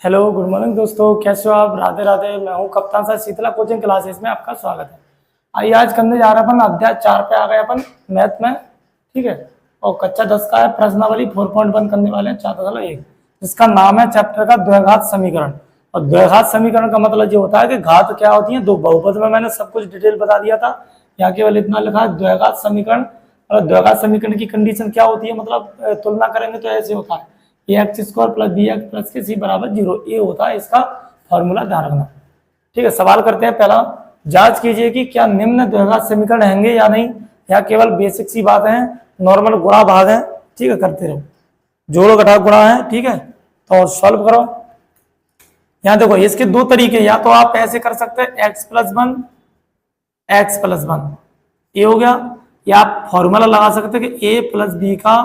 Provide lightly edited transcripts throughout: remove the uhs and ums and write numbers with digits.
Hello good morning दोस्तों, कैसे हो आप। राधे राधे। मैं हूं कप्तान सर शीतला कोचिंग क्लासेस में आपका स्वागत है। आइए आज करने जा रहे हैं अपन अध्याय 4 पे आ गए अपन मैथ में। ठीक है। और कक्षा 10 का है प्रश्नावली 4.1 करने वाले हैं 4.1, जिसका नाम है चैप्टर का द्विघात समीकरण। और द्विघात समीकरण का मतलब ये होता है कि घात क्या होती है। दो बहुपद में मैंने सब कुछ डिटेल बता दिया था, यहाँ केवल इतना लिखा है द्विघात समीकरण। और द्विघात समीकरण की कंडीशन क्या होती है, मतलब तुलना करेंगे तो ऐसे होता है x square plus B x plus के सी बराबर 0। ये होता है इसका फॉर्मूला, ध्यान रखना। ठीक है। सवाल करते हैं पहला, जांच कीजिए कि क्या निम्न द्विघात समीकरण हैंगे या नहीं। या केवल बेसिक सी बात है, नॉर्मल गुणा भाग है। ठीक है, करते रहो, जोड़ो घटाओ गुणा है। ठीक है, तो सॉल्व करो। यहाँ देखो इसके दो तरीके, या तो आप ऐसे कर सकते हैं एक्स प्लस वन ये हो गया, या आप फॉर्मूला लगा सकते हैं कि ए प्लस बी का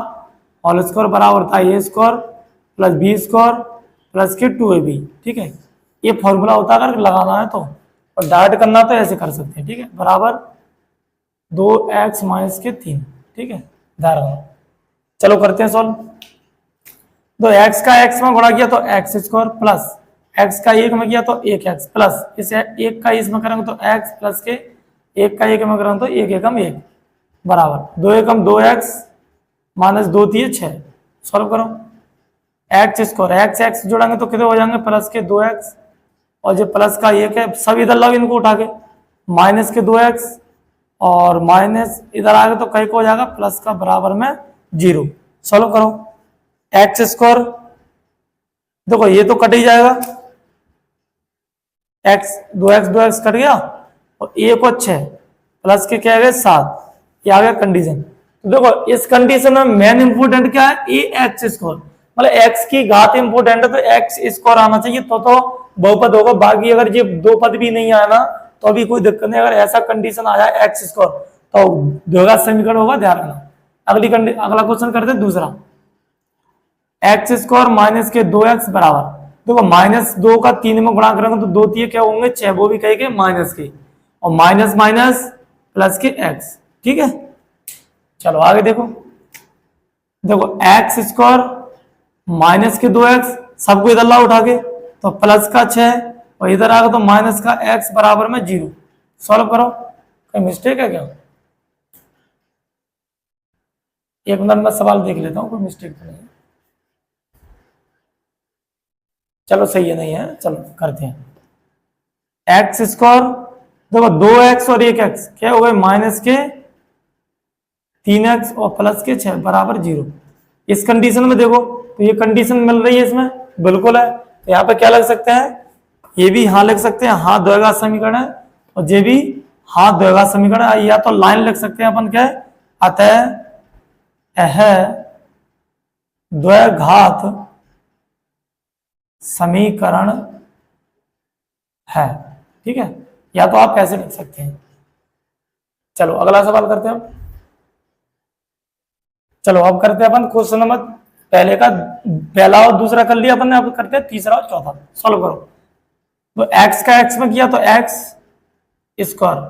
होल स्क्वायर बराबर होता है A square plus B square plus के 2ab। ठीक है, ये फॉर्मूला होता है। अगर लगाना है तो, और डायरेक्ट करना तो ऐसे कर सकते हैं। ठीक है, बराबर 2x माइनस के 3। ठीक है, ध्यान रखना। चलो करते हैं सॉल्व। तो x का x में गुणा किया तो एक्स स्क्वायर प्लस x का 1 में किया तो 1x प्लस इसे 1 का इसमें करेंगे तो x प्लस के 1 का 1 में करेंगे तो 1 एकम 1 बराबर 2 एकम 2x माइनस 2 दिए 6। सॉल्व करो। एक्स स्क्वायर एक्स एक्स जोड़ेंगे तो कितने हो जाएंगे प्लस के 2x, और जो प्लस का 1 है सब इधर लाओ इनको उठा के, माइनस के 2x और माइनस इधर आ गए तो कहीं को हो जाएगा प्लस का बराबर में 0। सॉल्व करो। एक्स स्क्वायर देखो ये तो कट ही जाएगा, एक्स 2x कट गया और 1 और 6 प्लस के क्या आ गए 7। ये आ गया कंडीशन। तो देखो इस कंडीशन में मेन इंपोर्टेंट क्या है, ए एक्स स्क्वायर, मतलब एक्स की घात इंपोर्टेंट है तो एक्स स्क्वायर आना चाहिए तो बहुपद होगा। बाकी अगर ये दो पद भी नहीं आया ना तो अभी कोई दिक्कत नहीं। अगर ऐसा कंडीशन आ जाए एक्स स्क्वायर तो द्विघात समीकरण होगा, ध्यान रखना। अगला क्वेश्चन करते हैं दूसरा, एक्स स्क्वायर माइनस के 2x बराबर, देखो माइनस 2 का 3 में गुणा करेंगे तो 2 3 क्या होंगे 6, वो भी कहेंगे माइनस के, और माइनस माइनस प्लस के x। ठीक है, चलो आगे देखो। देखो एक्स स्क्वायर माइनस के 2x सबको इधर लाओ उठा के तो प्लस का 6, और इधर आ गया तो माइनस का x बराबर में 0। सॉल्व करो। कोई मिस्टेक है क्या? एक मिनट में सवाल देख लेता हूँ, कोई मिस्टेक तो नहीं है। चलो सही है, नहीं है, चलो करते हैं। एक्स स्क्वायर देखो 2x और 1x क्या हो गए माइनस के 3x और प्लस के 6 बराबर 0। इस कंडीशन में देखो तो ये कंडीशन मिल रही है इसमें, बिल्कुल है। तो यहाँ पे क्या लग सकते हैं, ये भी हाँ लिख सकते हैं, हाँ द्विघात समीकरण है, और ये भी हाँ द्विघात समीकरण है। या तो लाइन लिख सकते हैं अपन, क्या अतः यह द्विघात समीकरण है। ठीक है, या तो आप कैसे लिख सकते हैं। चलो अगला सवाल करते हैं। चलो अब करते हैं अपन क्वेश्चन नंबर, पहले का पहला और दूसरा कर लिया अपन ने, अब करते हैं तीसरा और चौथा। सॉल्व करो। तो x का x में किया तो x स्क्वायर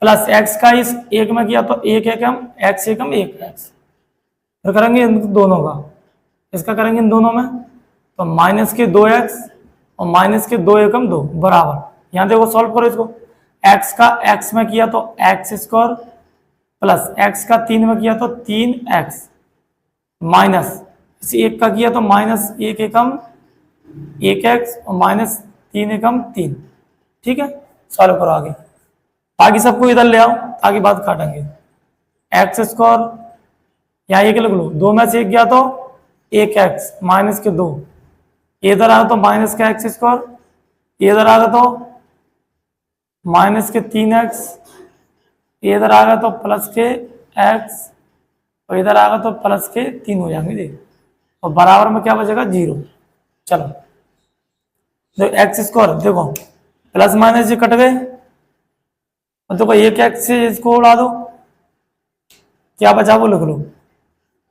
प्लस x का इस 1 में किया तो 1 एकम x एकम 1x, फिर करेंगे इन दोनों का, इसका करेंगे इन दोनों में तो माइनस के 2x और माइनस के 2 एकम 2 बराबर, यहाँ देखो सॉल्व करो इसको। x का x में किया तो x स्क्वायर प्लस x का 3 में किया तो 3x माइनस इस 1 का किया तो माइनस 1 एकम 1x और माइनस 3 एकम 3। ठीक है, सॉल्व करो आगे। बाकी सबको इधर ले आओ ताकि बात काटेंगे। एक्स स्क्वायर यहाँ एक लिख लो, 2 में से 1 गया तो 1x माइनस के 2, इधर आ तो माइनस का एक्स स्क्वायर, इधर आ गया तो माइनस के 3x, इधर आ गया तो प्लस के x, और इधर आ गया तो प्लस के 3 हो जाएंगे जी, और बराबर में क्या बचेगा 0। चलो देखो एक्स स्क्वायर देखो प्लस माइनस जी कट गए, और देखो एक एक्स से इसको उड़ा दो, क्या बचा वो लिख लो,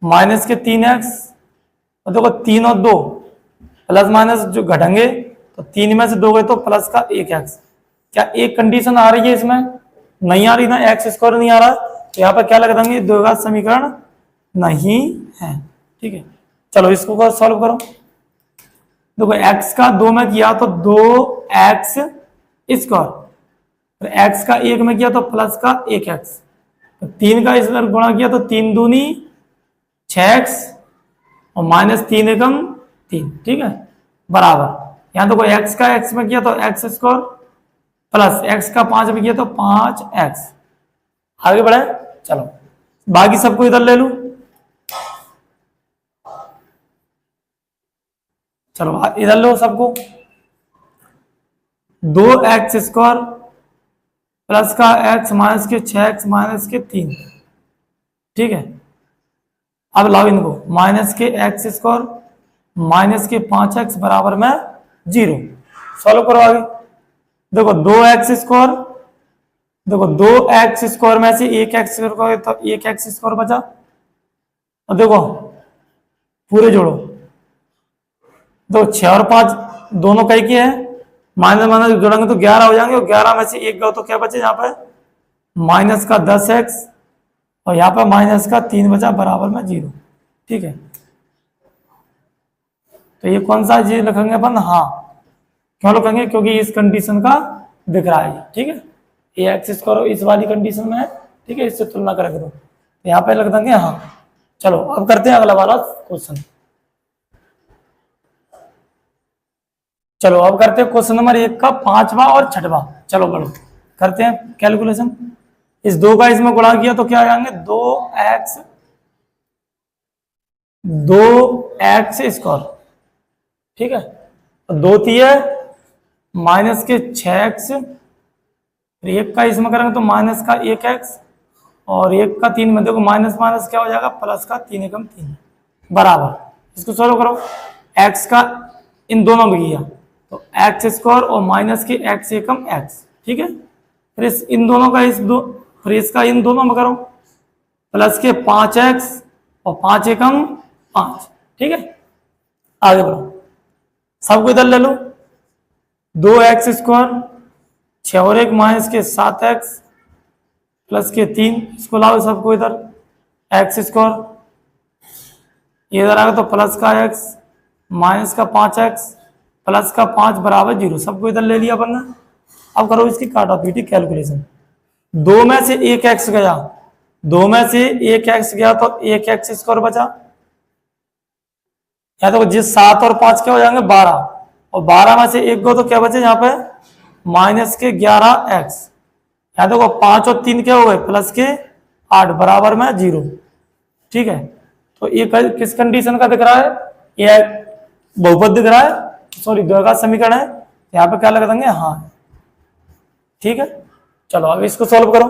माइनस के 3x, और देखो 3 और 2 प्लस माइनस जो घटेंगे तो 3 में से 2 गए तो प्लस का 1x। क्या एक कंडीशन आ रही है इसमें? नहीं आ रही ना, एक्स स्क्वायर नहीं आ रहा, तो यहाँ पर क्या लग देंगे द्विघात समीकरण नहीं है। ठीक है, चलो इसको सॉल्व करो। देखो x का 2 में किया तो 2x स्क्वायर, x का 1 में किया तो प्लस का 1x, तो 3 का इस तरह गुणा किया तो 3 दूनी 6x और माइनस 3 एकम 3, ठीक है, बराबर। यहाँ देखो x का x में किया तो x स्क्वायर प्लस x का 5 में किया तो 5x। आगे बढ़े, चलो बाकी सबको इधर ले लूं। चलो इधर लो सबको, 2x स्क्वायर प्लस का x माइनस के 6x माइनस के 3, ठीक है। अब लाओ इनको, माइनस के x स्क्वायर माइनस के 5x बराबर में 0। सॉल्व करो आगे। देखो 2x स्क्वायर, देखो 2x स्क्वायर में से 1x स्क्वायर तो 1x स्क्वायर बचा, और देखो पूरे जोड़ो, तो 6 और 5 दोनों कई के हैं, माइनस माइनस जोड़ेंगे तो 11 हो जाएंगे, और 11 में से 1 गया तो क्या बचे यहाँ पे माइनस का 10x, और यहाँ पे माइनस का 3 बचा बराबर में 0, ठीक है। तो ये कौन सा चीज लिखेंगे अपन, हाँ क्यों लिखेंगे, क्योंकि इस कंडीशन का दिख रहा है, ठीक है। ये एक्स स्क्वायर इस वाली कंडीशन में है, ठीक है, इससे तुलना करके दो, तो यहाँ पे लिख देंगे हाँ। चलो अब करते हैं अगला वाला क्वेश्चन। चलो अब करते हैं क्वेश्चन नंबर 1 का 5वां और 6वां। चलो बढ़ो करते हैं कैलकुलेशन। इस 2 का इसमें गुणा किया तो क्या आ जाएंगे 2x स्क्वायर, ठीक है, तो 2 तीय माइनस के 6x, फिर 1 का इसमें करेंगे तो माइनस का 1x, और 1 का 3 में देखो माइनस माइनस क्या हो जाएगा प्लस का 3 एकम 3 बराबर। इसको सॉल्व करो, x का इन दोनों में किया तो एक्स स्क्वायर और माइनस के x एकम x, ठीक है। फिर इस इन दोनों का फिर इसका इन दोनों में करो, प्लस के 5x और 5 एकम 5, ठीक है। आगे बढ़ो, सबको इधर ले लो, 2x स्क्वायर 6 और 1 माइनस के 7x प्लस के 3, इसको लाओ सबको इधर, x स्क्वायर ये इधर आएगा तो प्लस का x माइनस का 5x प्लस का 5 बराबर 0, सबको इधर ले लिया अपन ने। अब करो इसकी काटा पीटी कैलकुलेशन। 2 में से 1x गया, 2 में से 1x गया तो 1x स्क्वायर बचा, या तो जिस 7 और 5 क्या हो जाएंगे 12, और 12 में से 1 गो तो क्या बचे यहाँ पे माइनस के 11x, या देखो 5 और 3 क्या हो गए प्लस के 8 बराबर में 0, ठीक है। तो ये किस कंडीशन का दिख रहा है, ये बहुपद दिख रहा है, सॉरी द्विघात समीकरण है, यहाँ पे क्या लगा देंगे हाँ, ठीक है। चलो अब इसको सॉल्व करो।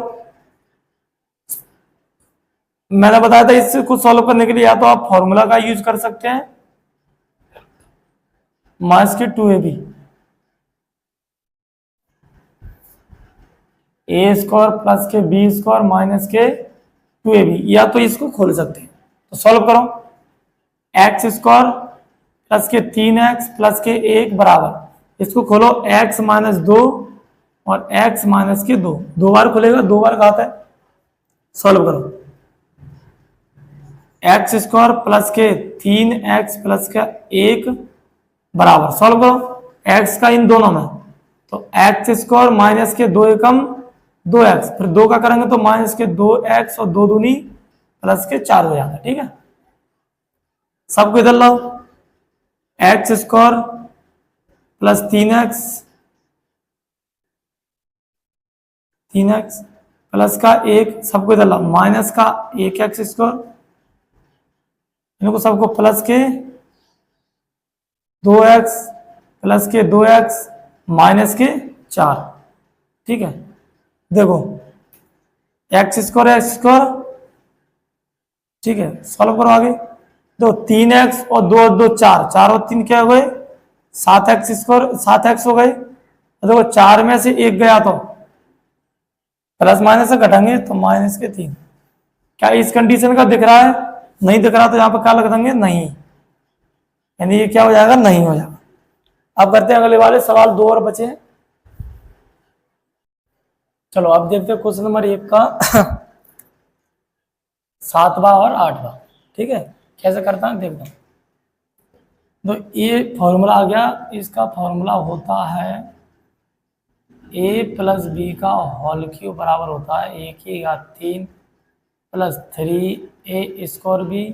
मैंने बताया था इसको सॉल्व करने के लिए या तो आप फॉर्मूला का यूज कर सकते हैं, माइनस के 2ab ए स्क्वायर प्लस के बी स्क्वायर माइनस के 2ab, या तो इसको खोल सकते हैं। तो सॉल्व करो, एक्स स्क्वायर प्लस के 3x प्लस के 1 बराबर, इसको खोलो x माइनस 2 और x माइनस के 2, 2 बार खुलेगा, 2 बार घात है। सॉल्व करो, एक्स स्क्वायर प्लस के 3x प्लस का 1 बराबर, सॉल्व करो x का इन दोनों में, तो एक्स स्क्वायर माइनस के 2 एकम 2x, फिर 2 का करेंगे तो माइनस के 2x और 2 दूनी प्लस के 4 हो जाएगा, ठीक है। सबको इधर लाओ, x square plus 3x plus का 1, सबको इधर लाओ, माइनस का 1x स्क्वायर, इनको सबको प्लस के 2x प्लस के 2x माइनस के 4, ठीक है। देखो एक्स स्क्वायर, ठीक है, सॉल्व करो आगे। दो 3x और 2 2 4, 4 और 3 क्या हो गए 7x स्क्वायर, 7x हो गए। देखो 4 में से 1 गया तो प्लस माइनस से घटाएंगे तो माइनस के 3, क्या इस कंडीशन का दिख रहा है, नहीं दिख रहा तो यहाँ पर क्या लग देंगे नहीं, यानी ये क्या हो जाएगा नहीं हो जाएगा। अब करते हैं अगले वाले सवाल, 2 और बचे हैं। चलो अब देखते हैं क्वेश्चन नंबर 1 का 7वां और 8वां, ठीक है, कैसे करता है देखता हूं। तो ये फॉर्मूला आ गया, इसका फॉर्मूला होता है a प्लस बी का होल क्यूब बराबर होता है ए की घात 3 plus 3a² b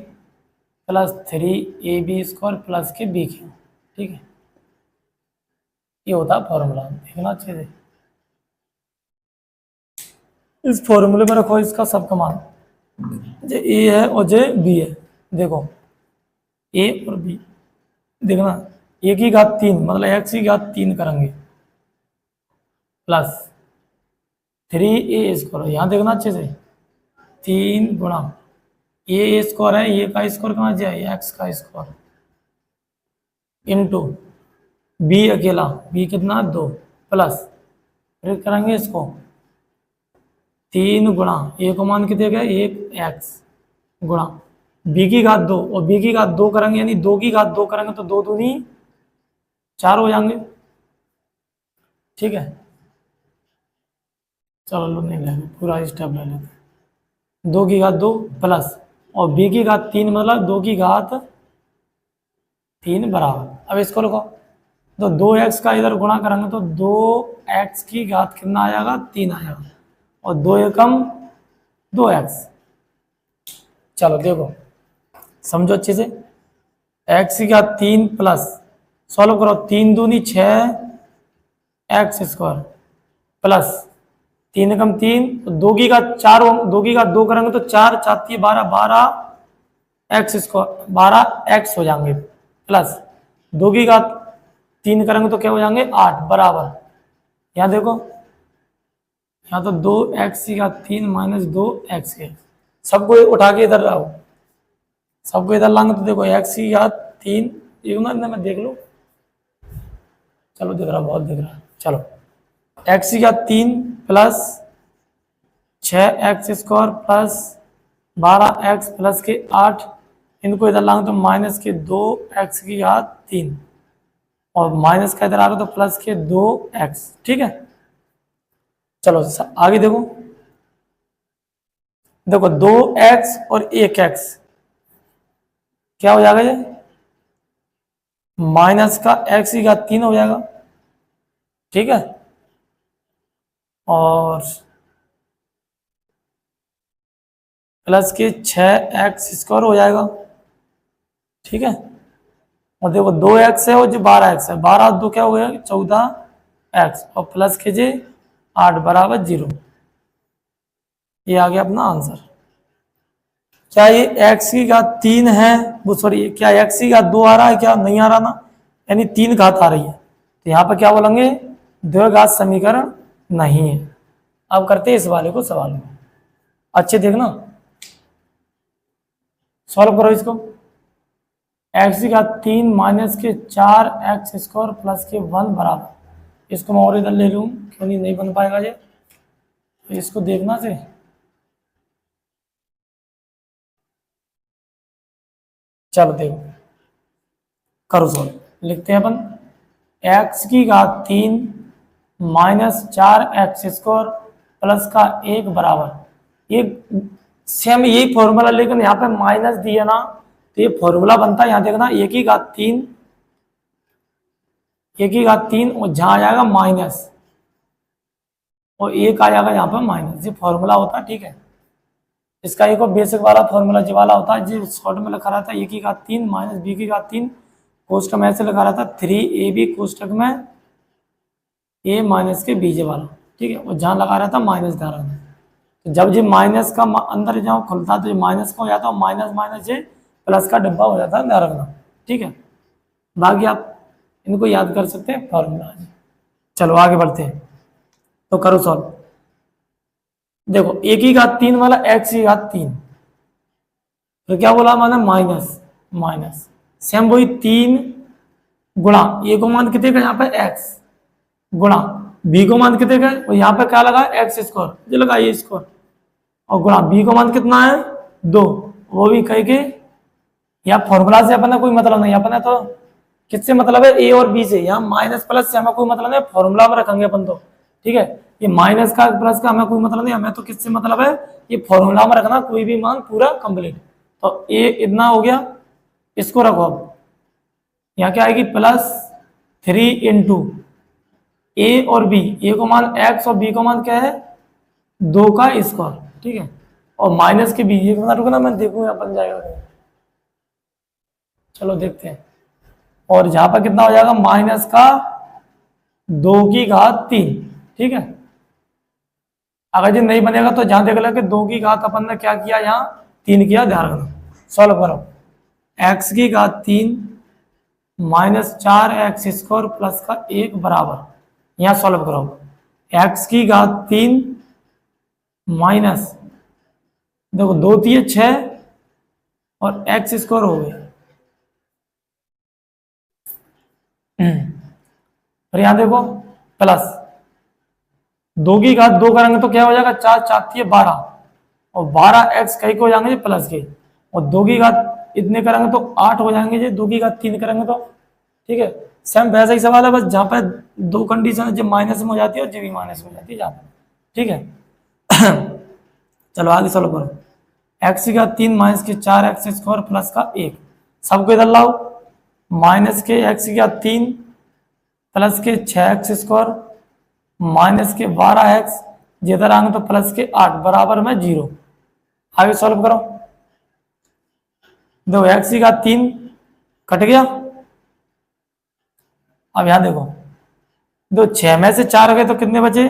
plus 3ab² plus के बी क्यूब। ठीक है, ये होता है फॉर्मूला, देखना अच्छे से। इस फॉर्मूले में रखो इसका सबका मान, जे ए है और जे बी है। देखो ए और बी, देखना ए की घात 3 मतलब एक्स की घात 3 करेंगे प्लस 3a², यहाँ देखना अच्छे से, 3 गुणा a² है, ये का स्क्वायर कहाँ जाए, एक्स का स्क्वायर इंटू बी अकेला, बी कितना 2 प्लस फिर करेंगे इसको 3 गुणा ए को मान के देगा 1 एक्स गुणा बी की घात 2, और बी की घात 2 करेंगे यानी 2 की घात 2 करेंगे तो 2 दूनी 4 हो जाएंगे। ठीक है, चलो लो नहीं लेंगे, पूरा स्टेप ले लेते हैं। 2 की घात 2 प्लस और बी की घात 3 मतलब 2 की घात 3 बराबर। अब इसको लिखो, तो 2x का इधर गुणा करेंगे तो 2x की घात कितना आ जाएगा 3 आ जाएगा, और 2 एकम 2x। चलो देखो समझो अच्छे से, x की घात 3 प्लस सॉल्व करो, 3 दूनी 6x² प्लस 3 एकम 3, 2 की घात 4, 2 की घात 2 करेंगे तो 4 4 12 12x² 12x हो जाएंगे प्लस 2 की घात 3 करेंगे तो क्या हो जाएंगे 8 बराबर। यहाँ देखो, यहाँ तो 2x की घात 3 माइनस 2x के, सबको उठा के इधर लाओ, सबको इधर लाएंगे तो देखो x की घात 3 मैं देख लो, चलो दिख रहा, बहुत दिख रहा है। चलो x की घात 3 plus 6x² plus 12x plus के 8, इनको इधर लाएंगे तो माइनस के 2x की घात 3 और माइनस का इधर आ रहा तो प्लस के 2x। ठीक है, चलो आगे देखो, देखो 2x और 1x क्या हो जाएगा, ये माइनस का x की घात 3 हो जाएगा। ठीक है, और प्लस के 6x² हो जाएगा। ठीक है, और देखो 2x है और जो 12x है, 12 2 क्या हो गया 14x और प्लस के जे 8 बराबर 0। ये आ गया अपना आंसर। क्या ये x की घात 3 है, वो सॉरी क्या x की घात 2 आ रहा है, क्या नहीं आ रहा ना, यानी 3 घात आ रही है, तो यहाँ पर क्या बोलेंगे द्विघात समीकरण नहीं है। अब करते हैं इस वाले को सवाल में, अच्छे देखना, सॉल्व करो इसको। x की घात 3 माइनस के 4x² प्लस के 1 बराबर, इसको मैं और इधर ले लूँ, क्यों नहीं बन पाएगा ये, तो इसको देखना से चलो देखो करो सॉल्व, लिखते हैं अपन x की घात 3 माइनस 4x² प्लस का 1 बराबर, ये सेम यही फॉर्मूला, लेकिन यहाँ पे माइनस दिया ना तो ये फॉर्मूला बनता है, यहाँ देखना a की घात 3 और जहाँ आ जाएगा माइनस और 1 आ जाएगा यहाँ पर माइनस, ये फॉर्मूला होता है। ठीक है, इसका एक और बेसिक वाला फॉर्मूला जो वाला होता है, जो शॉर्ट में लिखा रहता है a की घात 3 माइनस b की घात 3 कोष्टक में ऐसे लिखा रहता है 3ab कोष्टक में a माइनस के बीजे वाला। ठीक है, और जहाँ लगा रहता माइनस धारा में, तो जब जो माइनस का अंदर जहाँ खुलता है तो माइनस का हो जाता है, माइनस माइनस ये प्लस का डब्बा हो जाता है ध्यान रखना। ठीक है, बाकी आप इनको याद कर सकते हैं फॉर्मूला। चलो आगे बढ़ते हैं, तो करो सॉल्व। देखो a की घात 3 वाला x की घात 3, तो क्या बोला माना माइनस माइनस, सेम वही 3 गुणा a को मान कितने का यहाँ पे x गुणा b को मान कितने का, और यहाँ पे क्या लगा x², जो लगा ये स्क्वायर, और गुणा b को मान कितना है 2, वो भी कह के, यहाँ फॉर्मूला से अपना कोई मतलब नहीं, अपना तो किससे मतलब है a और b से, यहाँ माइनस प्लस से हमें कोई मतलब नहीं, फॉर्मूला में रखेंगे अपन तो। ठीक है, ये माइनस का प्लस का हमें कोई मतलब नहीं, हमें तो किससे मतलब है, ये फॉर्मूला में रखना, कोई भी मान पूरा कंप्लीट। तो a इतना हो गया, इसको रखो अब यहाँ क्या आएगी +3 × ए और बी, ए को मान x और बी को मान क्या है 2 का स्क्वायर, ठीक है, और माइनस के बी, ये रुकना मैं देखूंगा बन जाएगा। चलो देखते हैं। और यहाँ पर कितना हो जाएगा -2⁻3, ठीक है। अगर ये नहीं बनेगा तो जहां देख लो कि 2 की घात अपन ने क्या किया, यहाँ 3 किया, ध्यान रखना। सॉल्व करो, x⁻3 -4x² +1 बराबर, यहाँ सॉल्व करो, x⁻3 माइनस, देखो 2 3 6 और x² हो गए, और यहाँ देखो प्लस 2 की घात 2 करेंगे तो क्या हो जाएगा 4 4 12, और 12x कई को हो जाएंगे प्लस के, और 2 की घात इतने करेंगे तो 8 हो जाएंगे जी, 2 की घात 3 करेंगे तो, ठीक है। सेम वैसा ही सवाल है, बस जहाँ पर 2 कंडीशन है, जब माइनस में हो जाती है और जब भी माइनस में हो जाती है जहाँ पर, ठीक है। चलो आगे सॉल्व करो, x⁻3 -4x² +1, सबको इधर लाओ, -x⁻3 +6x² -12x, जिधर आएंगे तो +8 बराबर में 0। आगे सॉल्व करो, देखो x⁻3 कट गया, अब यहां देखो, 6 में से 4 गए तो कितने बचे,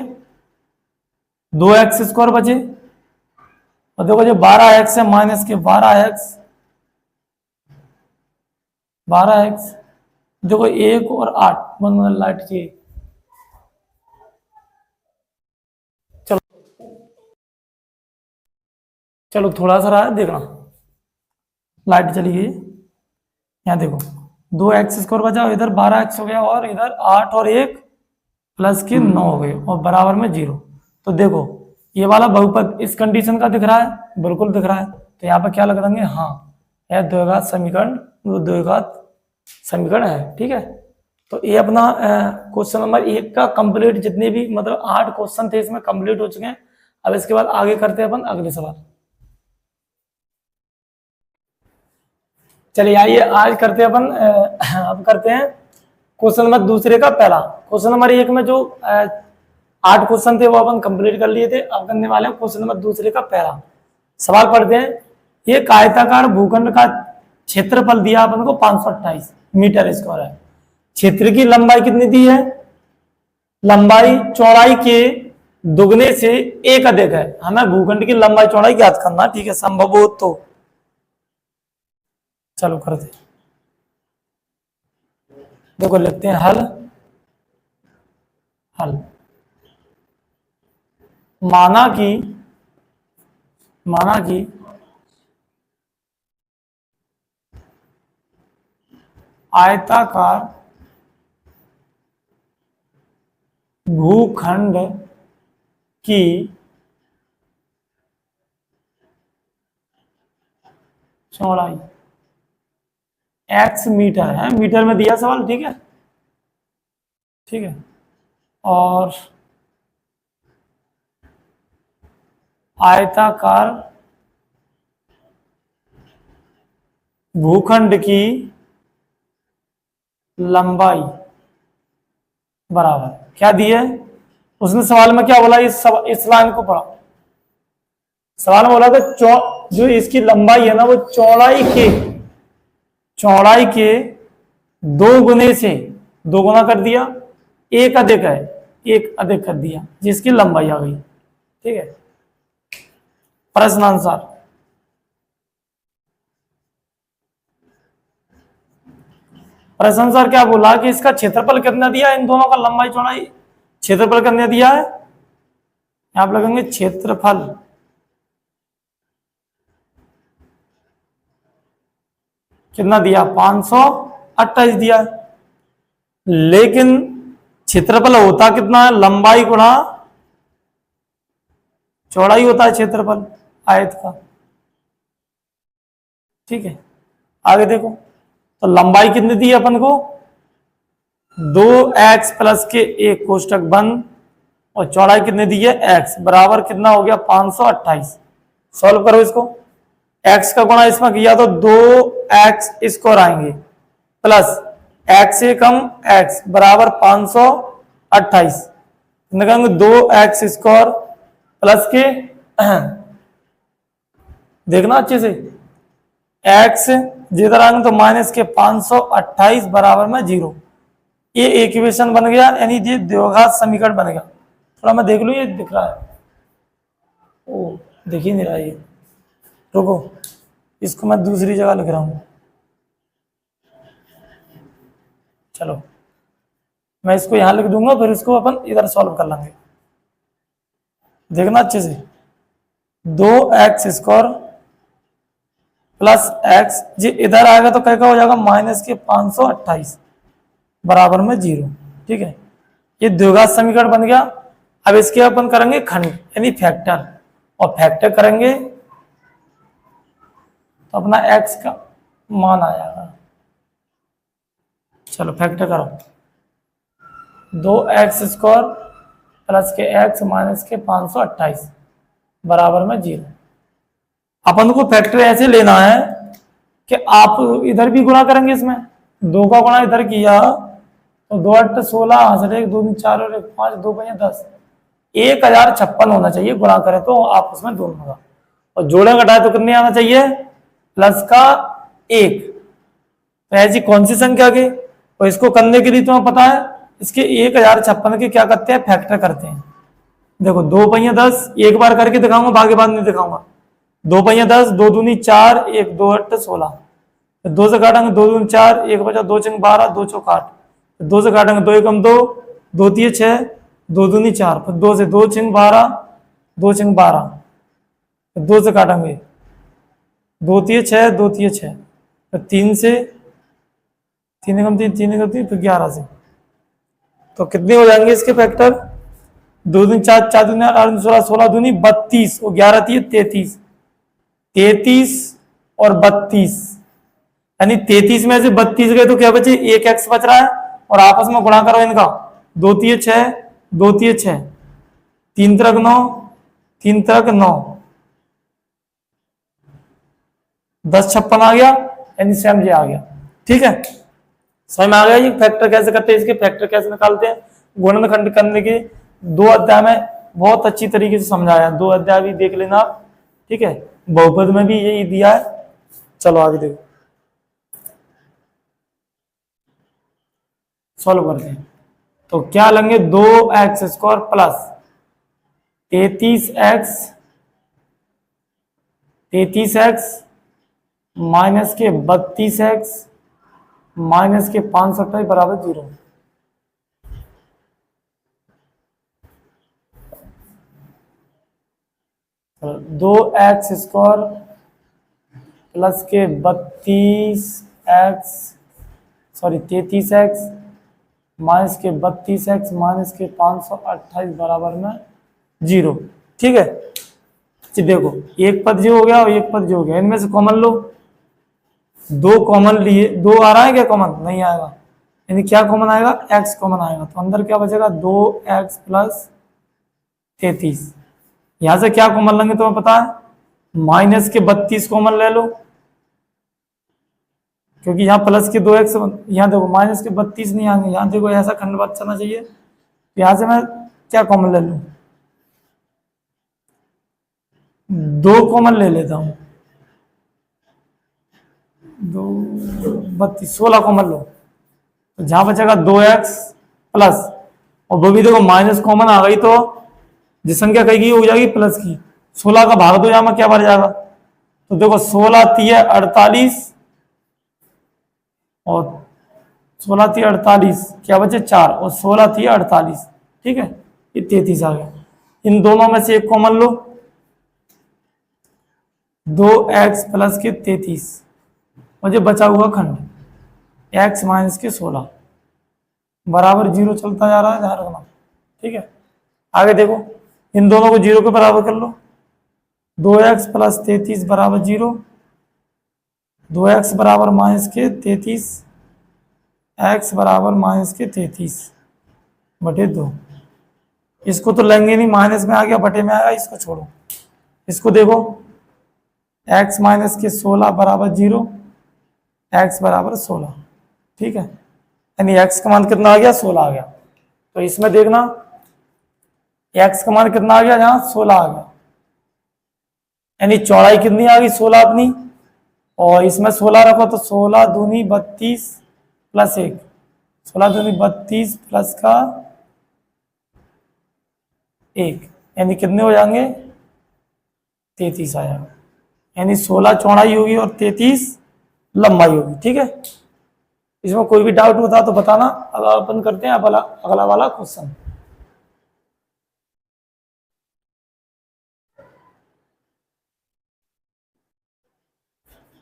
2x² बचे, और देखो जो 12x है माइनस के 12x, देखो 1 और 8 मतलब लाइट की, चलो थोड़ा सा रहा है देखना, लाइट चली गई। यहाँ देखो 2x² बचा, इधर 12x हो गया, और इधर 8 और 1 प्लस के 9 हो गए, और बराबर में 0। तो देखो ये वाला बहुपद इस कंडीशन का दिख रहा है, बिल्कुल दिख रहा है, तो यहाँ पर क्या लग देंगे, हाँ यह द्विघात समीकरण, द्विघात समीकरण है, ठीक है। तो ये अपना क्वेश्चन नंबर 1 का कंप्लीट, जितने भी मतलब 8 क्वेश्चन थे इसमें कंप्लीट हो चुके हैं। अब इसके बाद आगे करते हैं अपन अगले सवाल। चलिए आइए आज करते हैं अपन, अब करते हैं क्वेश्चन नंबर दूसरे का पहला। क्वेश्चन नंबर 1 में जो 8 क्वेश्चन थे वो अपन कंप्लीट कर लिए थे, अब करने वाले हैं क्वेश्चन नंबर दूसरे का पहला। सवाल पढ़ते हैं, ये आयताकार भूखंड का क्षेत्रफल दिया अपन को 528 मीटर स्क्वायर है। क्षेत्र की लंबाई कितनी दी है, लंबाई चौड़ाई के दुगने से 1 अधिक है। हमें भूखंड की लंबाई चौड़ाई ज्ञात करना, ठीक है, संभव हो तो। चलो करते, देखो लिखते हैं हल। माना कि आयताकार भूखंड की चौड़ाई x मीटर है, मीटर में दिया सवाल, ठीक है, ठीक है, और आयताकार भूखंड की लंबाई बराबर क्या दी है, उसने सवाल में क्या बोला, इस लाइन को पढ़ा। सवाल में बोला था जो इसकी लंबाई है ना वो चौड़ाई के 2 गुने से 2 गुना कर दिया, 1 अधिक है, 1 अधिक कर दिया, जिसकी लंबाई आ गई, ठीक है। प्रश्नानुसार क्या बोला कि इसका क्षेत्रफल कितना दिया, इन दोनों का लंबाई चौड़ाई क्षेत्रफल कितना दिया है, आप लगेंगे क्षेत्रफल कितना दिया, 528 दिया है। लेकिन क्षेत्रफल होता कितना है, लंबाई गुणा चौड़ाई होता है क्षेत्रफल आयत का, ठीक है। आगे देखो, तो लंबाई कितनी दी है अपन को, 2x प्लस के 1 कोष्टक बंद, और चौड़ाई कितनी दी है, x बराबर कितना हो गया 528। सॉल्व करो इसको, x का गुणा इसमें किया तो 2x स्क्वायर आएंगे, प्लस एक्स से कम एक्स बराबर 528, निकालेंगे 2x² प्लस के देखना अच्छे से x जिधर आएंगे तो माइनस के 528 बराबर में 0। ये इक्वेशन बन गया, यानी ये द्विघात समीकरण बन गया। थोड़ा मैं देख लूँ, ये दिख रहा है? ओ दिख ही नहीं रहा ये, रुको इसको मैं दूसरी जगह लिख रहा हूँ। चलो मैं इसको यहाँ लिख दूंगा, फिर इसको अपन इधर सॉल्व कर लेंगे। देखना अच्छे से, 2x² प्लस एक्स जी इधर आएगा तो क्या हो जाएगा माइनस के 528 बराबर में 0। ठीक है, ये द्विघात समीकरण बन गया। अब इसके अपन करेंगे खंड यानी फैक्टर, और फैक्टर करेंगे तो अपना x का मान आ जाएगा। चलो फैक्टर करो, 2x² प्लस के x माइनस के 528 बराबर में 0। अपन को फैक्टर ऐसे लेना है कि आप इधर भी गुणा करेंगे, इसमें 2 का गुणा इधर किया तो 2 8 16, 1 2 4 और 1 5, 2 5 10, 1056 होना चाहिए गुणा करें तो आपस में दोनों होगा। और जोड़े घटाए तो कितने आना चाहिए, प्लस का 1। तो ऐसी कौन सी संख्या के, और इसको करने के लिए तुम्हें पता है इसके 1056 के क्या करते हैं, फैक्टर करते हैं। देखो 2 पहिया 10, एक बार करके दिखाऊंगा, बाकी बार नहीं दिखाऊंगा। 2 पहिया 10, 2 दूनी 4, 1 2 8 16, 2 से काटेंगे 2 दूनी 4, 1 बचा 2 6 12, 2 चौक 8, 2 से काटेंगे 2 एकम 2, 2 3 6, 2 दूनी 4, फिर 2 से 2 6 12, 2 6 12, 2 से काटेंगे 2 3 6, 2 3 6, फिर 3 से 3 एकम 3, 3 एकम 3, फिर 11 से। तो कितने हो जाएंगे इसके फैक्टर, 2 दूनी 4, 4 दूनी 8, 8 16, 16 दूनी 32 और 11 3 33, 33 और 32, यानी 33 में से 32 गए तो क्या बचे, 1x बच रहा है, और आपस में गुणा करो इनका, 2 3 6, 2 3 6, 3 3 9, 3 3 9, 10 56 आ गया, यानी सेम जे आ गया। ठीक है, समझ में आ गया ये फैक्टर कैसे करते हैं, इसके फैक्टर कैसे निकालते हैं। गुणनखंड करने के 2 अध्याय में बहुत अच्छी तरीके से समझाया, 2 अध्याय भी देख लेना आप। ठीक है, बहुपद में भी यही दिया है। चलो आगे देखो, सॉल्व करते हैं। तो क्या लेंगे, 2x² प्लस 33x माइनस के 32x माइनस के 528 बराबर 0। दो x² प्लस के 33x माइनस के 32x माइनस के 528 बराबर में 0। ठीक है जी, देखो एक पद जो हो गया और एक पद जो हो गया, इनमें से कॉमन लो, 2 कॉमन लिए, 2 आ रहा है क्या कॉमन, नहीं आएगा, यानी क्या कॉमन आएगा, x कॉमन आएगा, तो अंदर क्या बचेगा 2x प्लस 33। यहां से क्या कॉमन लेंगे तुम्हें पता है, माइनस के 32 कॉमन ले लो, क्योंकि यहाँ प्लस के 2x, यहाँ देखो माइनस के 32 नहीं आएंगे, यहाँ देखो ऐसा खंड बचना चाहिए, तो यहाँ से मैं क्या कॉमन ले लूं, 2 कॉमन ले लेता हूं, 2 32 16 कॉमन लो, तो जहां बचेगा 2x प्लस, और वो भी देखो माइनस कॉमन आ गई तो जिस संख्या कही हो जाएगी प्लस की, 16 का भाग दो, यहाँ में क्या बढ़ जाएगा, तो देखो 16 3 48 और 16 3 48 क्या बचे 4, और 16 3 48। ठीक है, ये 33 आ गया। इन दोनों में से एक कॉमन लो, 2x प्लस के 33, मुझे बचा हुआ खंड x माइनस के 16 बराबर 0 चलता जा रहा है, ध्यान रखना। ठीक है, आगे देखो, इन दोनों को 0 के बराबर कर लो, 2x प्लस 33 बराबर 0, 2x बराबर माइनस के 33, x बराबर माइनस के 33 बटे 2। इसको तो लेंगे नहीं, माइनस में आ गया, बटे में आएगा, इसको छोड़ो। इसको देखो, x माइनस के 16 बराबर 0, x बराबर 16। ठीक है, यानी x का मान कितना आ गया 16 आ गया। तो इसमें देखना x का मान कितना आ गया, यहाँ 16 आ गया, यानी चौड़ाई कितनी आ गई 16 अपनी, और इसमें 16 रखो तो 16 दूनी 32 प्लस 1, 16 दूनी 32 प्लस का 1, यानी कितने हो जाएंगे 33 आएगा। यानी 16 चौड़ाई होगी और 33 लंबाई होगी। ठीक है, इसमें कोई भी डाउट होता तो बताना। अब अपन करते हैं अगला वाला क्वेश्चन।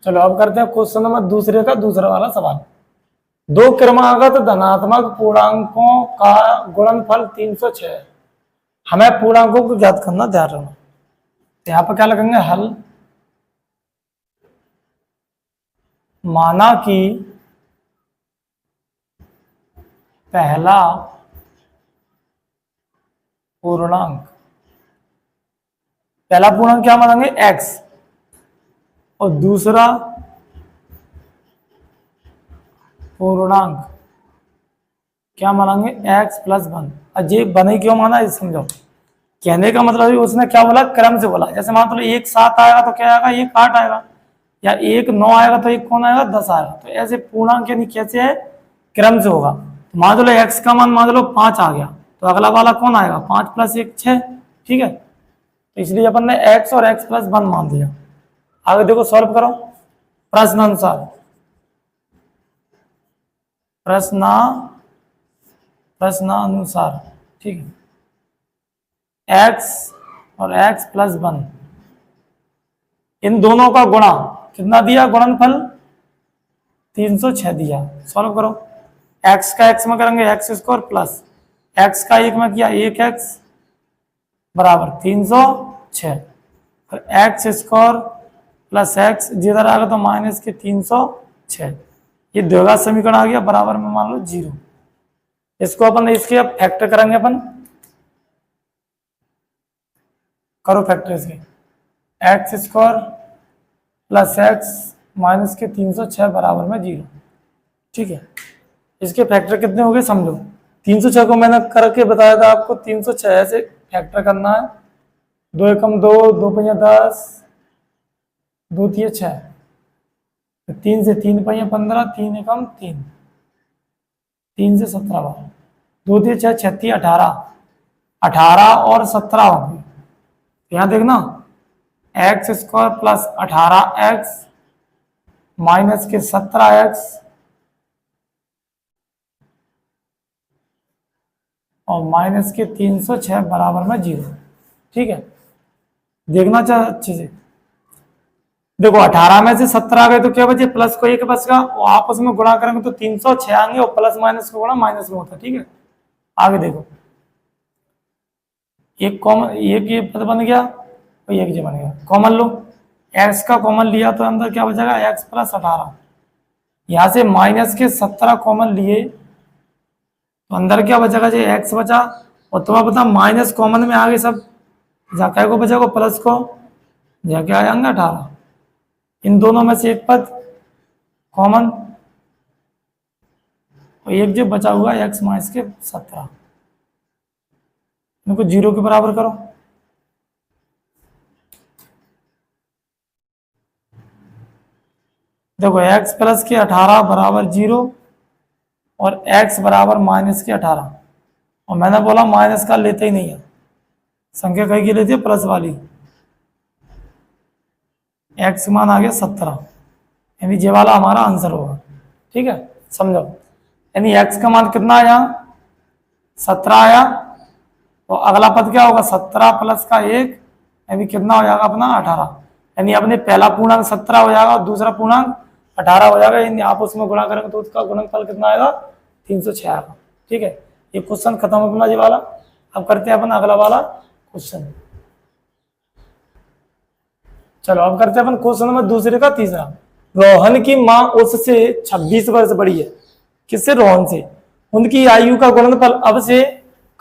चलो अब करते हैं क्वेश्चन नंबर दूसरे का दूसरा वाला सवाल। दो क्रमागत धनात्मक पूर्णांकों का गुणनफल 306 है। हमें पूर्णांकों को ज्ञात करना, ध्यान रखना। तो यहाँ पर क्या लगेंगे, हल। माना कि पहला पूर्णांक, पहला पूर्णांक क्या मानेंगे x, और दूसरा पूर्णांक क्या मानेंगे x प्लस 1। अब ये बने क्यों माना ये समझो। कहने का मतलब है उसने क्या बोला, क्रम से बोला। जैसे मान लो 1 7 आएगा तो क्या आएगा, 1 8 आएगा, या 1 9 आएगा तो 1 कौन आएगा 10 आएगा। तो ऐसे पूर्णांक यानी कैसे है, क्रम से होगा। तो मान लो x का मान मान लो 5 आ गया, तो अगला वाला कौन आएगा 5 प्लस 1 6। ठीक है, तो इसलिए अपन ने x और x प्लस 1 मान दिया। आगे देखो सॉल्व करो प्रश्न अनुसार, प्रश्नानुसार। ठीक है, x और x प्लस 1 इन दोनों का गुणा कितना दिया, गुणनफल 306 दिया। सॉल्व करो, x का x में करेंगे x स्क्वायर प्लस x का 1 में किया 1x बराबर 306, फिर x स्क्वायर प्लस x जिधर आएगा तो माइनस के 306। ये द्विघात समीकरण आ गया, बराबर में मान लो 0। इसको अपन इसके अब फैक्टर करेंगे अपन, करो फैक्टर इसके, x square plus x minus के 306 बराबर में 0। ठीक है, इसके फैक्टर कितने हो गए समझो। 306 को मैंने करके बताया था आपको, 306 से फैक्टर करना है। 2 एकम 2, 2 पहिया 10, 2 तिया 6, 3 से 3 पहिया 15, 3 एकम 3, 3 से 17 बार, 2 तिया 6 36 18, 18 और 17 हो गए। यहाँ देखना x square plus 18x minus के 17x और माइनस के 306 बराबर में 0। ठीक है, देखना चाहिए अच्छे से। देखो 18 में से 17 आ गए तो क्या बचे, प्लस को 1 बचेगा, और आपस में गुणा करेंगे तो 306 आएंगे, और प्लस माइनस को गुणा माइनस में होता है। ठीक है, आगे देखो, एक कॉमन, एक ये पद बन गया और एक ये बन गया। कॉमन लो, x का कॉमन लिया तो अंदर क्या बचेगा x प्लस 18। यहां से माइनस के 17 कॉमन लिए तो अंदर क्या बचेगा जी x बचा, और तुम्हें पता माइनस कॉमन में आगे सब जाके को बचेगा, प्लस को जाके आ जाएंगे 18। इन दोनों में से एक पद कॉमन, और एक जो बचा हुआ x माइनस के 17, इनको 0 के बराबर करो। देखो x प्लस के 18 बराबर 0 और x बराबर माइनस के 18, और मैंने बोला माइनस का लेते ही नहीं है, संख्या कहीं की लेती है प्लस वाली। x मान आ गया 17, यानी ये वाला हमारा आंसर होगा। ठीक है, समझो, यानी x का मान कितना आया 17 आया, तो अगला पद क्या होगा 17 प्लस का 1, यानी कितना हो जाएगा अपना 18। यानी अपने पहला पूर्णांक 17 हो जाएगा और दूसरा पूर्णांक 18 हो जाएगा, यानी आप उसमें गुणा करेंगे तो उसका गुणनफल कितना आएगा 306 आएगा। ठीक है, ये क्वेश्चन खत्म अपना ये वाला। अब करते हैं अपन अगला वाला क्वेश्चन। चलो अब करते हैं अपन क्वेश्चन नंबर दूसरे का तीसरा। रोहन की माँ उससे 26 वर्ष बड़ी है। किससे, रोहन से। उनकी आयु का गुणनफल अब से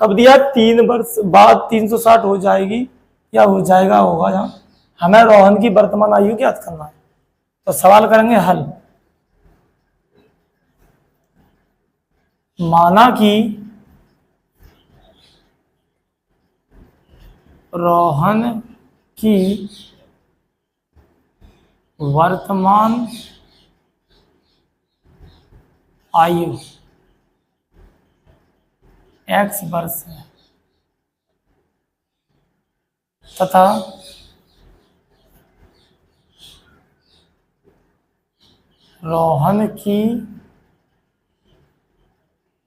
कब दिया, 3 वर्ष बाद 360 हो जाएगी या हो जाएगा, होगा यहाँ। हमें रोहन की वर्तमान आयु ज्ञात करना है, तो सवाल करेंगे हल। माना कि रोहन की वर्तमान आयु x वर्ष है तथा रोहन की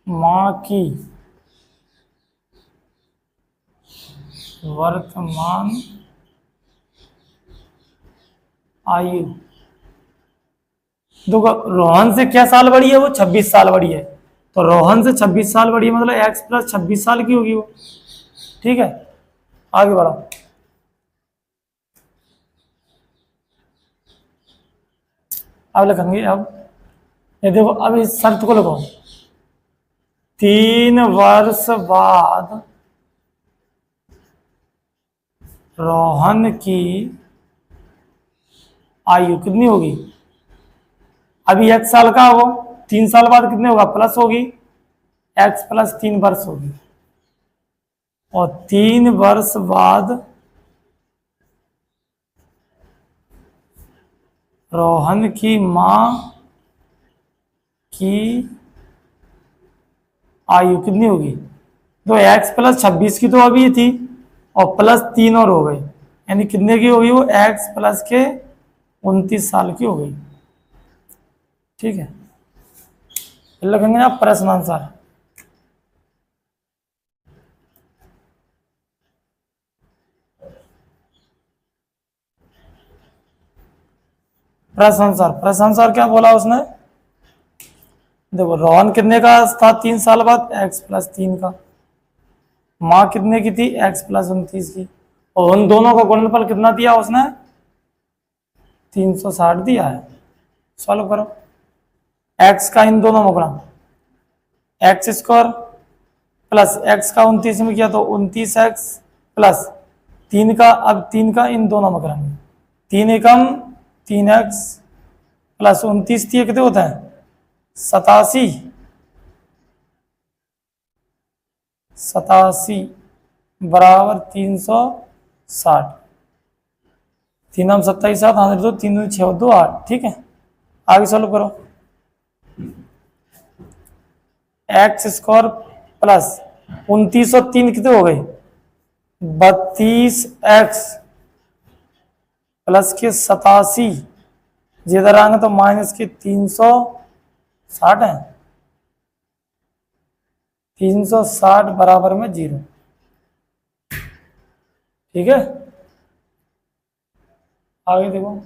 मां की वर्तमान आयु, देखो रोहन से क्या साल बड़ी है, वो 26 साल बड़ी है, तो रोहन से 26 साल बड़ी है मतलब x प्लस 26 साल की होगी वो। ठीक है, आगे बढ़ो। अब लिखेंगे, अब ये देखो, अब इस शर्त को लिखो, 3 वर्ष बाद रोहन की आयु कितनी होगी, अभी 1 साल का वो 3 साल बाद कितने होगा, प्लस होगी, x प्लस 3 वर्ष होगी, और 3 वर्ष बाद रोहन की मां की आयु कितनी होगी, तो x प्लस 26 की तो अभी थी और प्लस 3 और हो गई, यानी कितने की होगी वो, x प्लस के 29 साल की हो गई। ठीक है, लिखेंगे ना प्रश्न आंसर। प्रश्न आंसर क्या बोला उसने, देखो रोहन कितने का था 3 साल बाद, x प्लस 3 का, माँ कितने की थी, x प्लस 29 की, और उन दोनों का गुणनफल कितना दिया उसने, 360 दिया है। सॉल्व करो, x का इन दोनों में गुणा, एक्स स्क्वायर प्लस x का 29 में किया तो 29x प्लस 3 का, अब 3 का इन दोनों में करेंगे, 3 एकम 3x प्लस 29 कितने होते हैं 87 बराबर 360, 3 हम 27 7 हाँ 2 3 6 2 8। ठीक है, आगे सॉल्व करो, एक्स स्क्वायर प्लस 29 और 3 कितने हो गए 32x प्लस के 87, जिधर आएंगे तो माइनस के 360 है, 360 बराबर में 0। ठीक है, आगे देखो,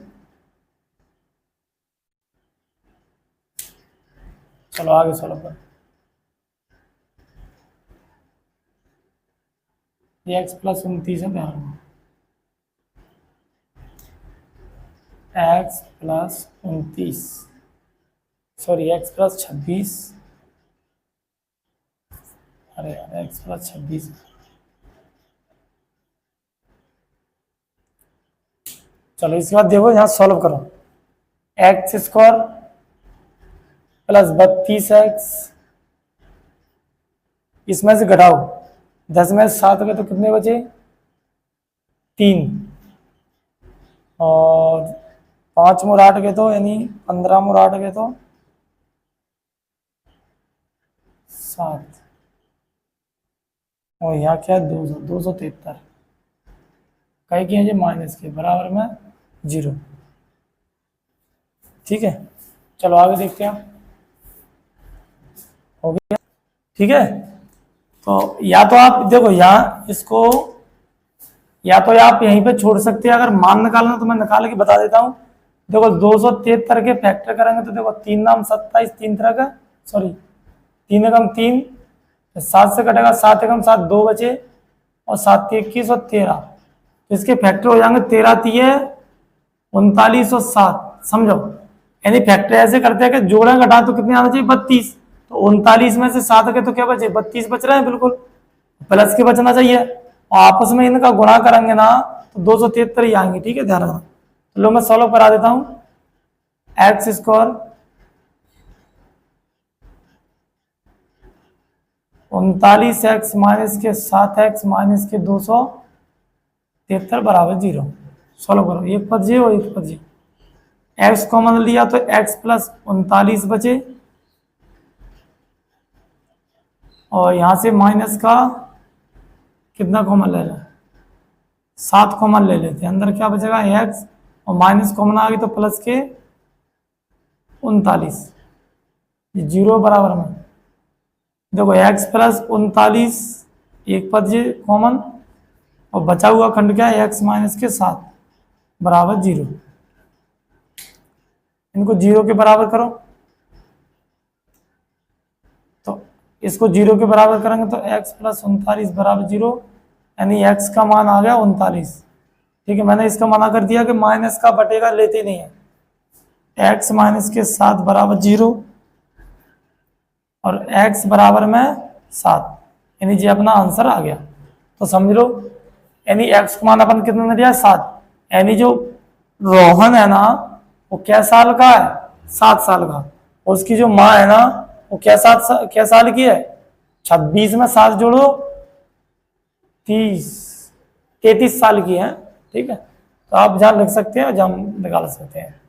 चलो आगे सॉल्व करो, ये x प्लस 29 है, ध्यान रखो, x plus 29 sorry x plus 26, अरे यार x प्लस 26, चलो इसके बाद देखो यहाँ सॉल्व करो, एक्स स्क्वायर प्लस 32x, इसमें से घटाओ 10 में 7 गए तो कितने बचे 3, और 5 में 8 गए तो यानी 15 में 8 गए तो 7, और यहाँ क्या है 273 कई की है माइनस के बराबर में 0। ठीक है, चलो आगे देखते हैं, हो गया। ठीक है, तो या तो आप देखो यहाँ इसको, या तो आप यहीं पे छोड़ सकते हैं, अगर मान निकालना तो मैं निकाल के बता देता हूँ। देखो 273 के फैक्टर करेंगे तो देखो 3 नाम 27, 3 तरह का सॉरी 3 एकम 3, 7 से कटेगा 7 एकम 7 2 बचे, और 7 21 और 13, तो इसके फैक्टर हो जाएंगे 13 3 39 और 7, समझो, यानी फैक्टर ऐसे करते हैं कि जोड़ा घटा तो कितने आना चाहिए 32, तो 39 में से 7 के तो क्या बचे 32 बच रहे हैं, बिल्कुल प्लस के बचना चाहिए, और आपस में इनका गुणा करेंगे ना तो 273 ही आएंगे। ठीक है, ध्यान रखना, तो लो मैं सॉल्व करा देता हूं, एक्स स्क्वायर 39x माइनस के 7x माइनस के 273 बराबर 0। सॉल्व करो, एक पद जी और एक पद जी, x कॉमन लिया तो x प्लस 39 बचे, और यहां से माइनस का कितना कॉमन ले लें, 7 कॉमन ले लेते हैं, अंदर क्या बचेगा x, और माइनस कॉमन आ गई तो प्लस के 39, ये 0 बराबर में। देखो x प्लस 39 एक पद ये कॉमन, और बचा हुआ खंड क्या है x माइनस के 7 बराबर 0। इनको 0 के बराबर करो, तो इसको 0 के बराबर करेंगे तो x प्लस 39 बराबर 0, यानी x का मान आ गया 39। ठीक है, मैंने इसका मना कर दिया कि माइनस का बटेगा लेते नहीं है। x माइनस के 7 बराबर 0 और x बराबर में 7, यानी जी अपना आंसर आ गया। तो समझ लो, यानी x का मान अपन कितना दिया 7, यानी जो रोहन है ना वो क्या साल का है, 7 साल का, और उसकी जो माँ है ना वो क्या क्या साल की है, 26 में 7 जोड़ो 33 साल की है। ठीक है, तो आप जहाँ लिख सकते हैं जहाँ निकाल सकते हैं।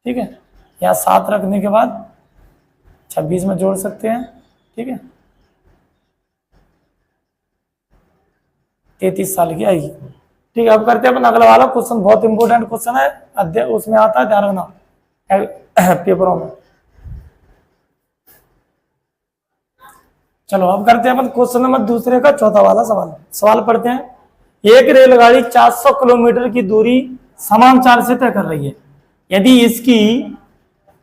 ठीक है, यहाँ 7 रखने के बाद 26 में जोड़ सकते हैं। ठीक है, 33 साल की आएगी। ठीक है, अब करते हैं अपन अगला वाला क्वेश्चन, बहुत इंपॉर्टेंट क्वेश्चन है, अध्याय उसमें आता है, ध्यान रखना पेपरों में। चलो अब करते हैं अपन क्वेश्चन नंबर दूसरे का चौथा वाला सवाल पढ़ते हैं। एक रेलगाड़ी 400 किलोमीटर की दूरी समान चाल से तय कर रही है, यदि इसकी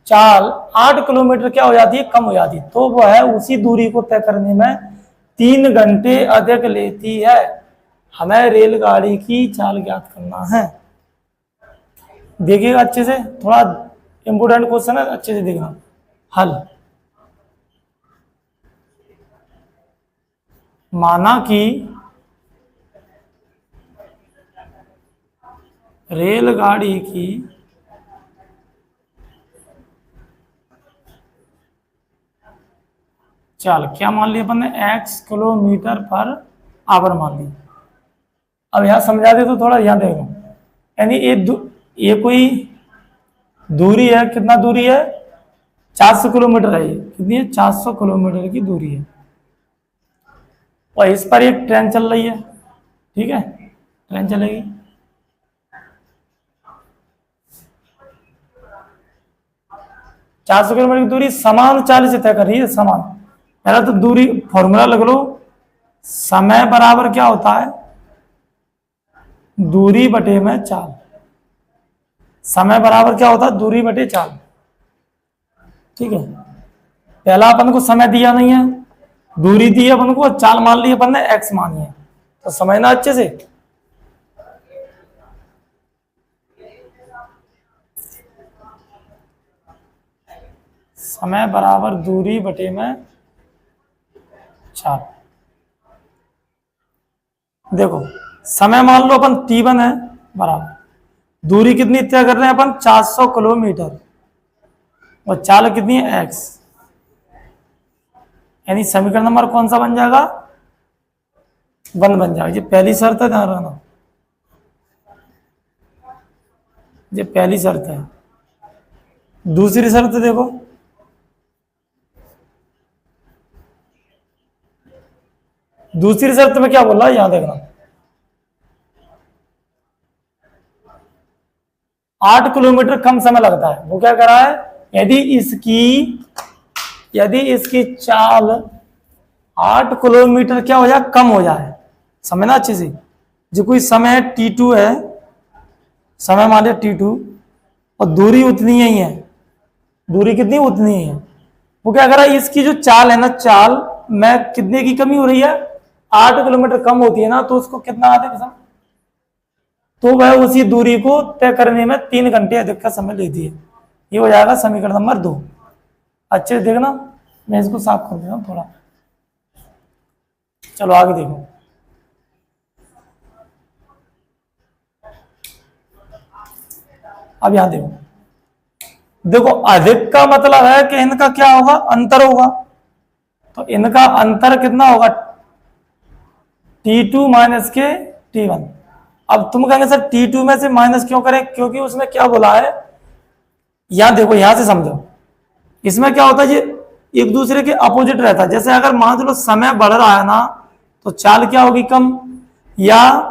चाल 8 किलोमीटर क्या हो जाती है, कम हो जाती है, तो वह उसी दूरी को तय करने में 3 घंटे अधिक लेती है। हमें रेलगाड़ी की चाल ज्ञात करना है। देखिएगा अच्छे से, थोड़ा इंपोर्टेंट क्वेश्चन है, अच्छे से देखना। हल, माना कि रेलगाड़ी की चाल क्या मान लिया अपन ने, x किलोमीटर पर आवर मान ली। अब यहां समझा दे तो थोड़ा ध्यान देखो, यानी ये कोई दूरी है, कितना दूरी है 400 किलोमीटर है, ये कितनी है 400 किलोमीटर की दूरी है, और इस पर एक ट्रेन चल रही है। ठीक है, ट्रेन चलेगी, चार सौ किलोमीटर की दूरी समान चाल से तय कर रही है, समान। पहला तो दूरी फॉर्मूला लग लो, समय बराबर क्या होता है, दूरी बटे में चाल। समय बराबर क्या होता है, दूरी बटे चाल। ठीक है, पहला अपन को समय दिया नहीं है, दूरी दी है अपन को, चाल मान ली अपन ने x मानी है, तो समझना अच्छे से। समय बराबर दूरी बटे में चाल। देखो समय मान लो अपन t1 है, बराबर दूरी कितनी तय कर रहे हैं अपन 400 किलोमीटर, और चाल कितनी है x, यानी समीकरण नंबर कौन सा बन जाएगा, 1 बन जाएगा। ये पहली शर्त है, ध्यान रखना, ये पहली शर्त है। दूसरी शर्त देखो, दूसरी शर्त में क्या बोल रहा है, यहां देखना, 8 किलोमीटर कम समय लगता है। वो क्या कर रहा है, यदि इसकी चाल 8 किलोमीटर क्या हो जाए, कम हो जाए, समझना अच्छे से। जो कोई समय t2 है, समय मान लिया t2, और दूरी उतनी ही है, दूरी कितनी उतनी ही है। वो क्या कर रहा है, इसकी जो चाल है ना, चाल में कितने की कमी हो रही है, 8 किलोमीटर कम होती है ना, तो उसको कितना आते हैं, तो वह उसी दूरी को तय करने में 3 घंटे अधिक का समय लेती है। ये हो जाएगा समीकरण नंबर 2। अच्छे से देखना, मैं इसको साफ कर देता हूं थोड़ा। चलो आगे देखो, अब यहां देखो, देखो अधिक का मतलब है कि इनका क्या होगा, अंतर होगा। तो इनका अंतर कितना होगा, T2 माइनस के T1। अब तुम कहेंगे सर T2 में से माइनस क्यों करें, क्योंकि उसमें क्या बोला है, यहां देखो, यहां से समझो, इसमें क्या होता है, ये एक दूसरे के अपोजिट रहता है। जैसे अगर मान लो समय बढ़ रहा है ना, तो चाल क्या होगी, कम, या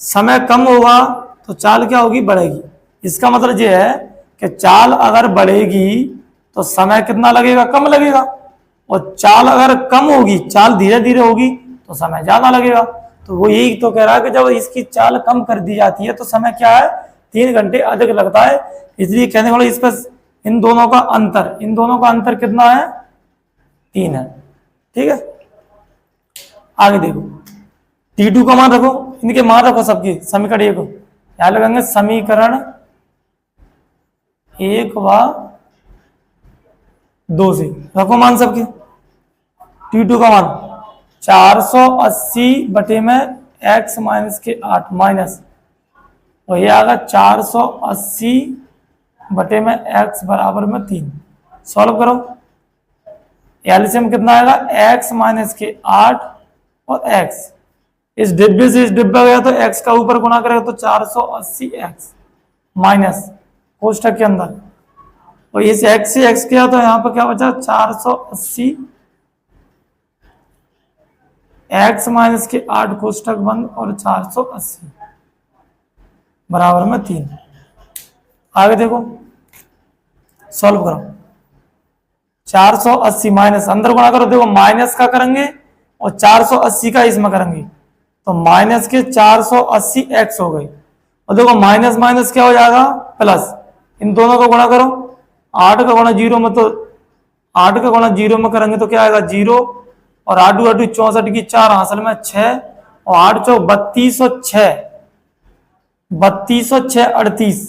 समय कम होगा तो चाल क्या होगी, बढ़ेगी। इसका मतलब ये है कि चाल अगर बढ़ेगी तो समय कितना लगेगा, कम लगेगा, और चाल अगर कम होगी, चाल धीरे धीरे होगी तो समय ज्यादा लगेगा। तो वो यही तो कह रहा है कि जब इसकी चाल कम कर दी जाती है तो समय क्या है, 3 घंटे अधिक लगता है। इसलिए कहने वाला इस पर इन दोनों का अंतर कितना है, 3 है। ठीक है, आगे देखो, T2 का मान रखो, इनके मान रखो सबकी, समीकरण 1 को यहां लगाएंगे, समीकरण 1 व 2 से रखो मान सबके। T2 का मान 480 बटे में x माइनस के 8 माइनस, और ये आएगा 480 बटे में x बराबर में 3। सॉल्व करो, एलसीएम कितना आएगा, x माइनस के 8 और x, इस डिब्बे से इस डिब्बा गया तो x का ऊपर गुणा करेगा तो 480x माइनस कोष्टक के अंदर, और इस x से x किया तो यहाँ पर क्या बचा, 480 x माइनस के 8 कोष्टक बंद और 480 बराबर में 3। आगे देखो, सॉल्व करो, 480 माइनस अंदर गुणा करो, देखो माइनस का करेंगे और 480 का इसमें करेंगे तो माइनस के 480 x हो गई, और देखो माइनस माइनस क्या हो जाएगा, प्लस, इन दोनों को गुणा करो, 8 का गुणा 0 में, तो 8 का गुणा 0 में करेंगे तो क्या आएगा 0, और 8 8 64 की 4 असल में 6, और 8 चौक 3206, 3206 38,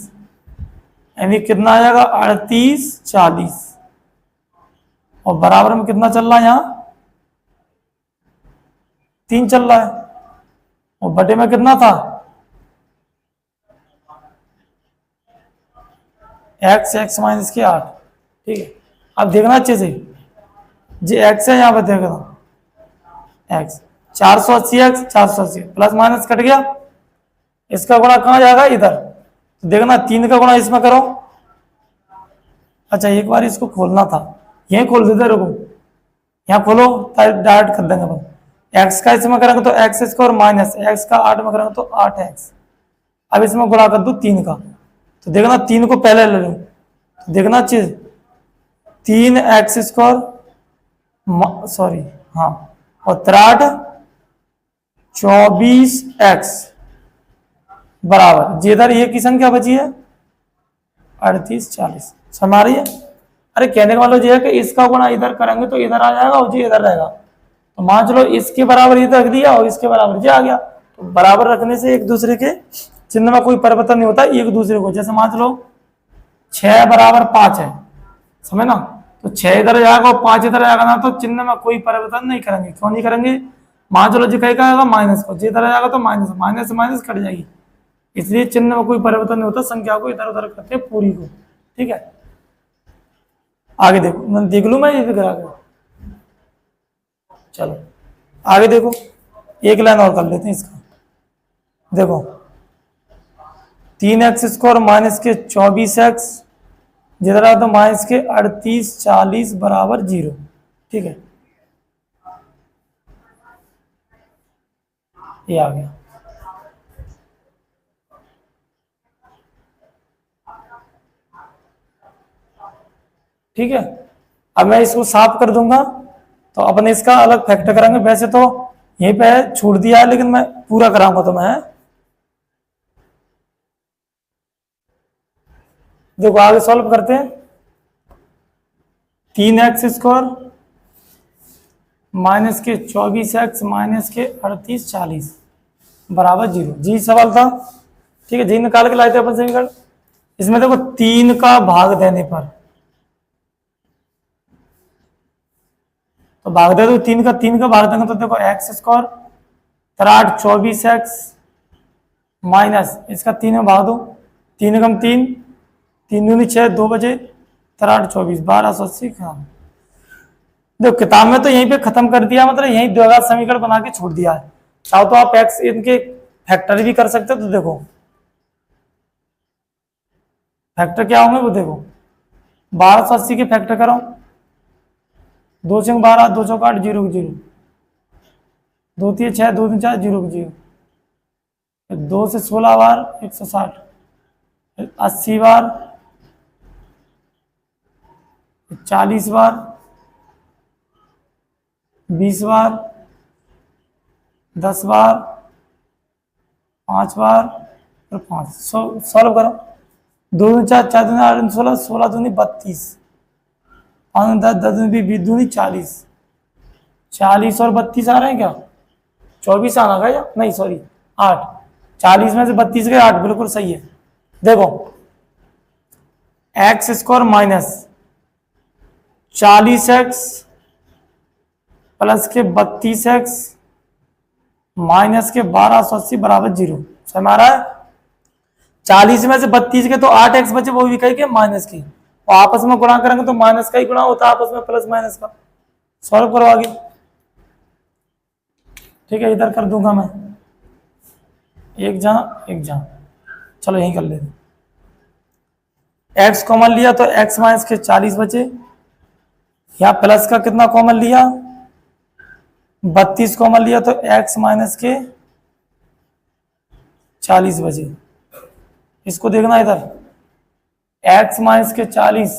यानी कितना आ जाएगा 38 40, और बराबर में कितना चल रहा है, यहाँ 3 चल रहा है, और बटे में कितना था, x माइनस के 8। ठीक है, अब देखना अच्छे से, जी x है, यहाँ पर देखना x 480x 480 plus minus cut गया, इसका गुणा कहाँ जाएगा, इधर, तो देखना 3 का गुणा इसमें करो। अच्छा एक बार इसको खोलना था, यही खोल देते, रुको यहाँ खोलो, डायरेक्ट कर देंगे अपन, x का इसमें करेंगे तो x स्क्वायर माइनस x का 8 में करेंगे तो 8x, अब इसमें गुणा कर दो 3 का, तो देखना 3 को पहले ले लो, तो देखना चीज 3x स्क्वायर सॉरी हाँ, और 3 24x बराबर, जिधर ये की संख्या बची है 38 40, समझ रही है। अरे कहने का मतलब ये है कि इसका गुणा इधर करेंगे तो इधर आ जाएगा और जी इधर रहेगा, तो मान चलो इसके बराबर इधर रख दिया और इसके बराबर ये आ गया, तो बराबर रखने से एक दूसरे के चिन्ह में कोई परिवर्तन नहीं होता, एक दूसरे को, जैसे मान चलो 6 बराबर 5 है, समझ ना, तो 6 इधर जाएगा और 5 इधर जाएगा ना, तो चिन्ह में कोई परिवर्तन नहीं करेंगे। क्यों नहीं करेंगे, मान चलो जी कहीं का आएगा माइनस को, जी इधर जाएगा तो माइनस, माइनस से माइनस कट जाएगी, इसलिए चिन्ह में कोई परिवर्तन नहीं होता, संख्या को इधर उधर करते हैं पूरी को। ठीक है, आगे देखो, मैं देख लू, मैं ये भी करा कर, चलो आगे देखो, एक लाइन और कर लेते हैं इसका, देखो 3x स्क्वायर माइनस के 24x, जिधर आता माइनस के 38 40 बराबर 0। ठीक है, ये आ गया। ठीक है, अब मैं इसको साफ कर दूंगा तो अपन इसका अलग फैक्टर करेंगे, वैसे तो यहीं पे छोड़ दिया है लेकिन मैं पूरा कराऊंगा, तो मैं देखो आगे सॉल्व करते हैं, 3x स्क्वायर माइनस के 24x माइनस के 38 40 बराबर 0, जी सवाल था। ठीक है, जी निकाल के लाए थे अपन समीकरण, इसमें देखो 3 का भाग देने पर, तो भाग दे दो 3 का भाग देंगे तो देखो x स्क्वायर 24x माइनस इसका 3 में भाग दो, 3 कम 3 3 दूनी 6 2 बजे 3 24 1280 ग्राम, देखो किताब में तो यहीं पे खत्म कर दिया, मतलब यहीं द्विघात समीकरण बना के छोड़ दिया है। चाहो तो आप एक्स इनके फैक्टर भी कर सकते हो। तो देखो फैक्टर क्या होंगे वो देखो, 1280 के फैक्टर करो, 2 से 12, 2 चौक 8, 0 0, 2 3 6, 2 3 4, 0 0, 2 से 16 बार 160, 80 बार, 40 बार, 20 बार, 10 बार, 5 बार और 5। सॉल्व करो, 2 दूनी 4, 4 दूनी 8, 16, 16 दूनी 32, 5 दूनी 10, 10 दूनी 20, 20 दूनी 40, 40 और 32 आ रहे हैं क्या? 24 आना था या नहीं, सॉरी 8, 40 में से 32 गए 8, बिल्कुल सही है। देखो x square minus 40x plus के 32x माइनस के 1280 बराबर 0। समझ आ रहा है? 40 में से 32 के तो 8x बचे, वो भी कहीं के माइनस के, तो आपस में गुणा करेंगे तो माइनस का ही गुणा होता है आपस में, प्लस माइनस का। सॉल्व करो आगे, ठीक है। इधर कर दूंगा मैं, एक जहां, चलो यहीं कर लेते। x कॉमन लिया तो x माइनस के 40 बचे, या प्लस का कितना कॉमन लिया, 32 कॉमन लिया तो x माइनस के 40 बचे। इसको देखना इधर, x माइनस के 40,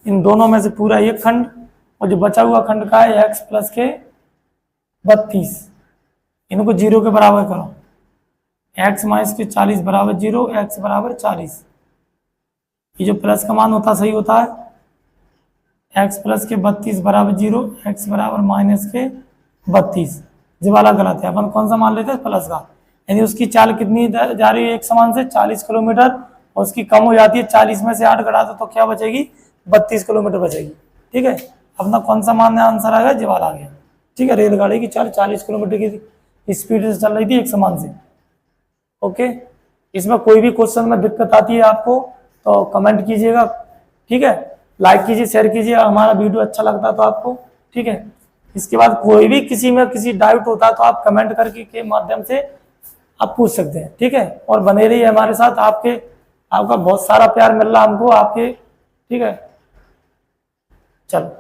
इन दोनों में से पूरा एक खंड, और जो बचा हुआ खंड का है x प्लस के 32, इनको 0 के बराबर करो। x माइनस के 40 बराबर 0, x बराबर 40। ये जो प्लस का मान होता सही होता है, x प्लस के 32 बराबर 0, x बराबर माइनस के 32। जो वाला गलत है, अपन कौन सा मान लेते हैं, प्लस का। यानी उसकी चाल कितनी जा रही है एक समान से, 40 किलोमीटर, और उसकी कम हो जाती है, 40 में से 8 घटा दो तो क्या बचेगी, 32 किलोमीटर बचेगी। ठीक है, अपना कौन सा मान आंसर आ गया, जो वाला आ गया। ठीक है, रेलगाड़ी की चाल 40 किलोमीटर की स्पीड से चल रही थी एक समान से। ओके, इसमें कोई भी क्वेश्चन में दिक्कत आती है आपको तो कमेंट कीजिएगा। ठीक है, लाइक कीजिए, शेयर कीजिए, हमारा वीडियो अच्छा लगता है तो आपको। ठीक है, इसके बाद कोई भी किसी में किसी डाउट होता है तो आप कमेंट करके के माध्यम से आप पूछ सकते हैं। ठीक है, और बने रहिए हमारे साथ, आपका बहुत सारा प्यार मिल रहा हमको आपके। ठीक है, चलो।